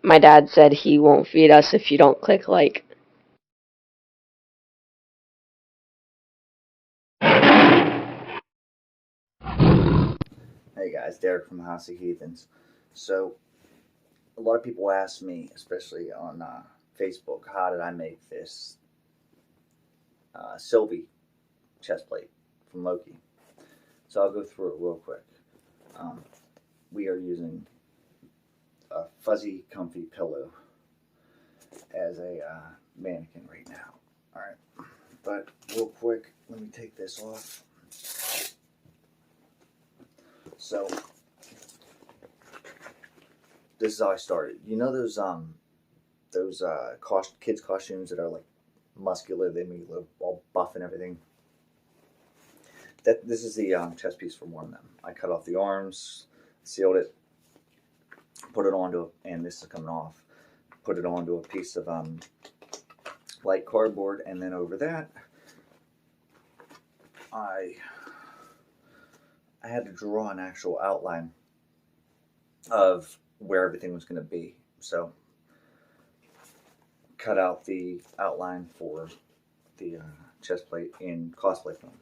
my dad said he won't feed us if you don't click like. Hey guys, Derek from House of Heathens. So, a lot of people ask me, especially on Facebook, how did I make this Sylvie chestplate from Loki? So, I'll go through it real quick. Um, we are using a fuzzy, comfy pillow as a mannequin right now. Alright, but real quick, let me take this off. So, this is how I started. You know those kids costumes that are like muscular, they make you look all buff and everything. That this is the chest piece for one of them. I cut off the arms, sealed it, put it onto, and this is coming off. Put it onto a piece of light cardboard, and then over that, I had to draw an actual outline of where everything was going to be. So, cut out the outline for the chest plate in cosplay film.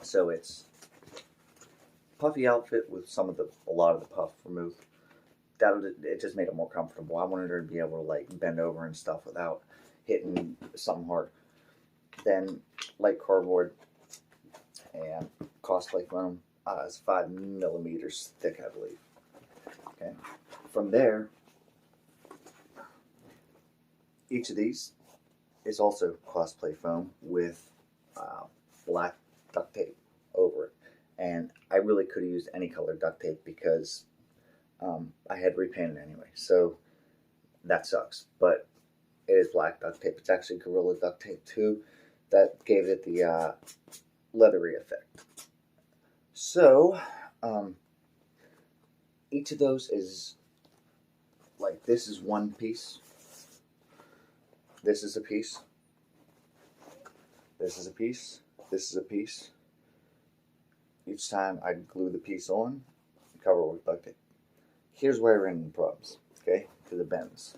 So it's puffy outfit with a lot of the puff removed. It just made it more comfortable. I wanted her to be able to like bend over and stuff without hitting something hard. Then light cardboard and cosplay foam. It's 5 millimeters thick, I believe. Okay. From there, each of these is also cosplay foam with black duct tape over it. And I really could have used any color duct tape because I had repainted anyway. So that sucks. But it is black duct tape. It's actually Gorilla duct tape too. That gave it the leathery effect. So each of those is like this is one piece. This is a piece. This is a piece. This is a piece. Each time I glue the piece on, cover it with duct tape. Here's where I ran into problems, okay? To the bends.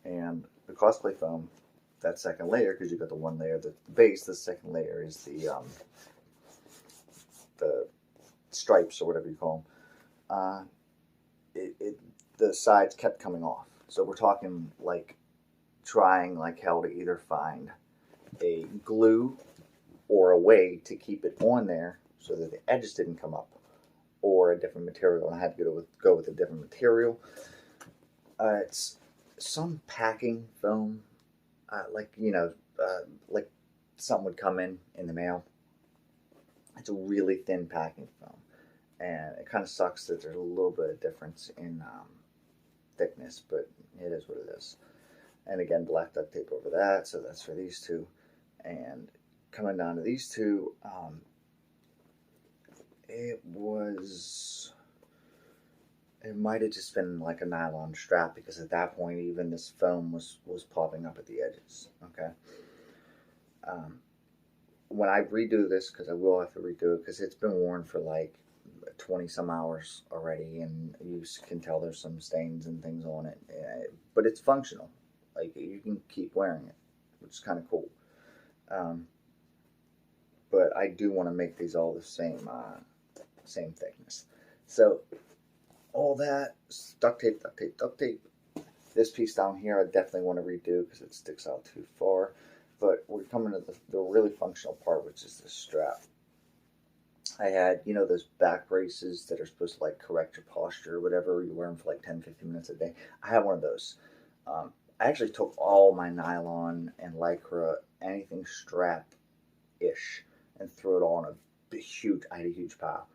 And the cosplay foam, that second layer, because you got the one layer, the base, the second layer is the stripes or whatever you call them. The sides kept coming off. So we're talking like trying like hell to either find a glue or a way to keep it on there so that the edges didn't come up, or a different material. I had to go with a different material. It's some packing foam, like something would come in the mail. It's a really thin packing foam, and it kind of sucks that there's a little bit of difference in thickness, but it is what it is. And again, black duct tape over that, so that's for these two. And coming down to these two, it might have just been like a nylon strap, because at that point even this foam was popping up at the edges. Okay. Um, when I redo this, because I will have to redo it, because it's been worn for like 20 some hours already, and you can tell there's some stains and things on it, but it's functional. Like you can keep wearing it, which is kind of cool. Um, but I do want to make these all the same thickness. So all that duct tape, duct tape, duct tape. This piece down here, I definitely want to redo because it sticks out too far. But we're coming to the really functional part, which is the strap. I had, those back braces that are supposed to like correct your posture or whatever. You wear them for like 10-15 minutes a day. I had one of those. I actually took all my nylon and lycra, anything strap-ish, and threw it all in I had a huge pile.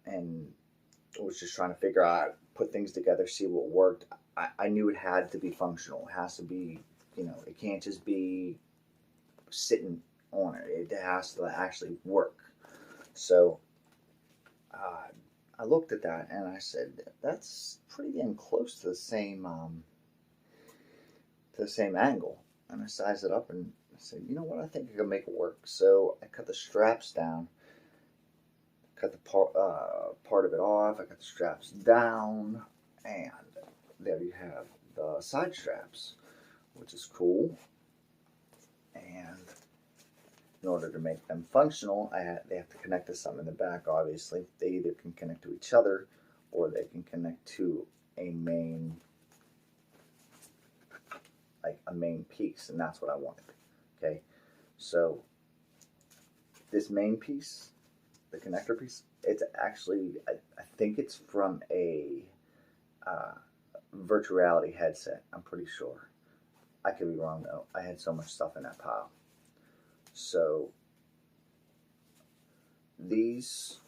And I was just trying to figure out, put things together, see what worked. I knew it had to be functional. It has to be, it can't just be sitting on it. It has to actually work. So I looked at that and I said, that's pretty damn close to the same angle. And I sized it up and I said, you know what, I think I can make it work. So I cut the straps down, cut the part of it off. I cut the straps down, And there you have the side straps, which is cool. And in order to make them functional, they have to connect to something in the back, obviously. They either can connect to each other or they can connect to a main, like a main piece, and that's what I wanted. Okay, so this main piece, the connector piece, it's actually, I think it's from a virtual reality headset. I'm pretty sure. I could be wrong though. I had so much stuff in that pile. So these,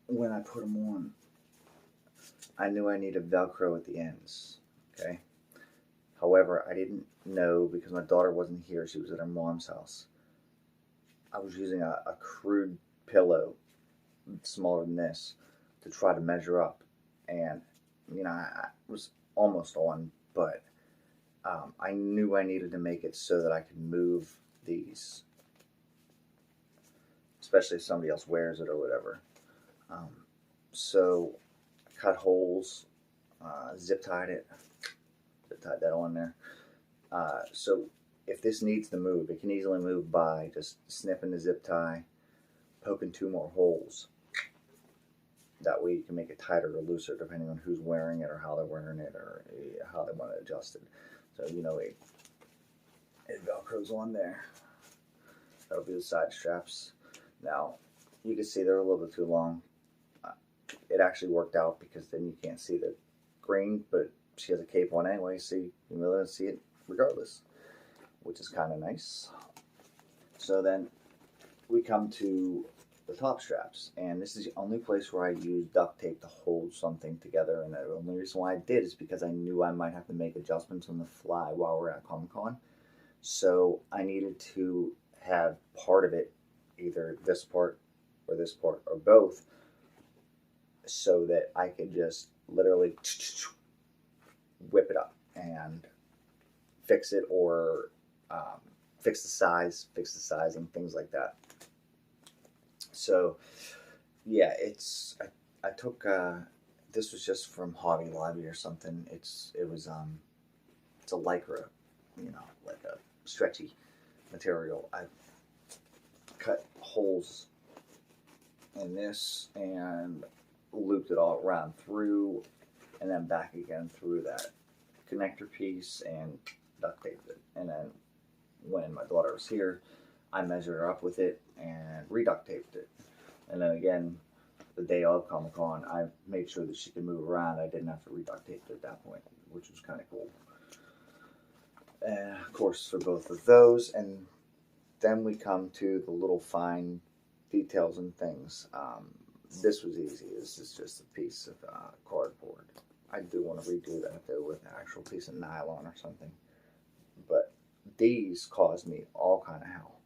when I put them on, I knew I needed Velcro at the ends. Okay. However, I didn't know because my daughter wasn't here. She was at her mom's house. I was using a crude pillow, smaller than this, to try to measure up. And, you know, I was almost on, but I knew I needed to make it so that I could move these, especially if somebody else wears it or whatever. So I cut holes, zip tied it, zip tied that on there. So if this needs to move, it can easily move by just snipping the zip tie, poking 2 more holes. That way you can make it tighter or looser depending on who's wearing it or how they're wearing it or how they want to adjust it. So, you know, it Velcro's on there. That'll be the side straps. Now, you can see they're a little bit too long. It actually worked out because then you can't see the green, but she has a cape on anyway, so you can really see it regardless, which is kind of nice. So then we come to the top straps, and this is the only place where I use duct tape to hold something together, and the only reason why I did is because I knew I might have to make adjustments on the fly while we're at Comic-Con. So I needed to have part of it, either this part or both, so that I could just literally whip it up and fix it, or fix the size and things like that. So yeah, I took this was just from Hobby Lobby or something. It's a lycra, you know, like a stretchy material. I cut holes in this and looped it all around through and then back again through that connector piece and duct taped it. And then when my daughter was here, I measured her up with it and reduct taped it. And then again, the day of Comic-Con, I made sure that she could move around. I didn't have to reduct tape it at that point, which was kind of cool. And of course, for both of those, and then we come to the little fine details and things. This was easy. This is just a piece of cardboard. I do want to redo that though with an actual piece of nylon or something. But these caused me all kind of hell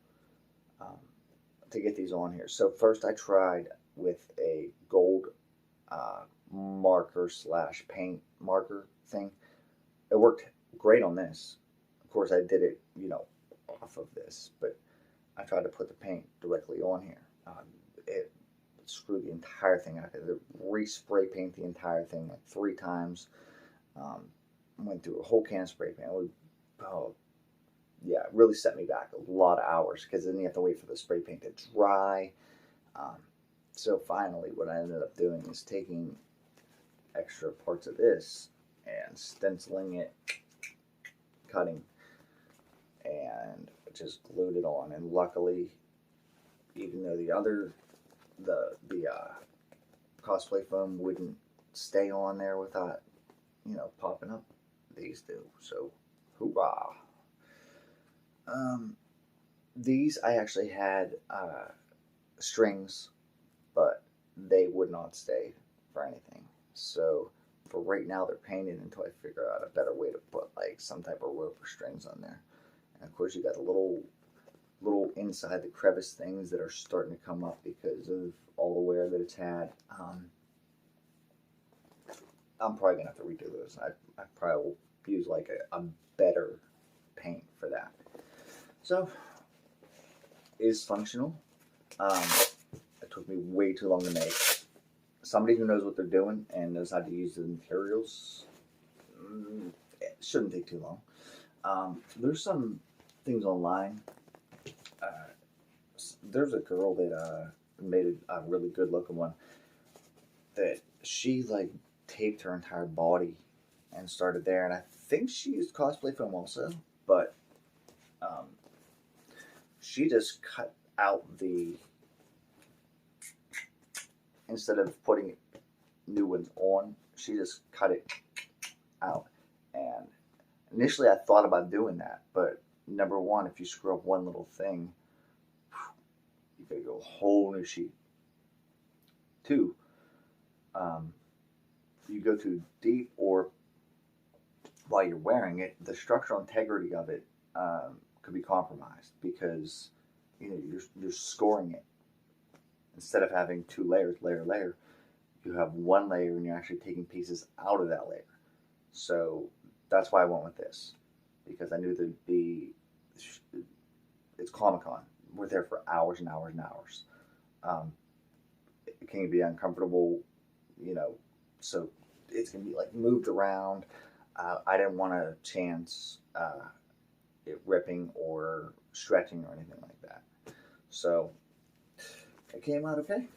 to get these on here. So first I tried with a gold marker / paint marker thing. It worked great on this. Of course I did it, you know, off of this, but I tried to put the paint directly on here. It screwed the entire thing. I had to re-spray paint the entire thing like 3 times. Went through a whole can of spray paint. Yeah, it really set me back a lot of hours because then you have to wait for the spray paint to dry. So finally, what I ended up doing is taking extra parts of this and stenciling it, cutting, and just glued it on. And luckily, even though the cosplay foam wouldn't stay on there without, you know, popping up, these do. So, hoorah! These I actually had strings, but they would not stay for anything. So for right now, they're painted until I figure out a better way to put like some type of rope or strings on there. And of course, you got the little inside the crevice things that are starting to come up because of all the wear that it's had. I'm probably gonna have to redo those. I probably will use like a better paint for that. So it is functional. It took me way too long to make. somebody who knows what they're doing and knows how to use the materials, it shouldn't take too long. There's some things online. Uh, there's a girl that made a really good looking one that she like taped her entire body and started there, and I think she used cosplay film also, but um, she just cut out the, instead of putting new ones on, she just cut it out. And initially I thought about doing that, but number one, if you screw up one little thing, you gotta go a whole new sheet. Two, you go too deep, or while you're wearing it, the structural integrity of it could be compromised because you're scoring it. Instead of having two layers, layer, you have one layer and you're actually taking pieces out of that layer. So that's why I went with this, because I knew there'd be, it's Comic Con. We're there for hours and hours and hours. It can be uncomfortable, so it's going to be like moved around. I didn't want a chance it ripping or stretching or anything like that. So it came out okay.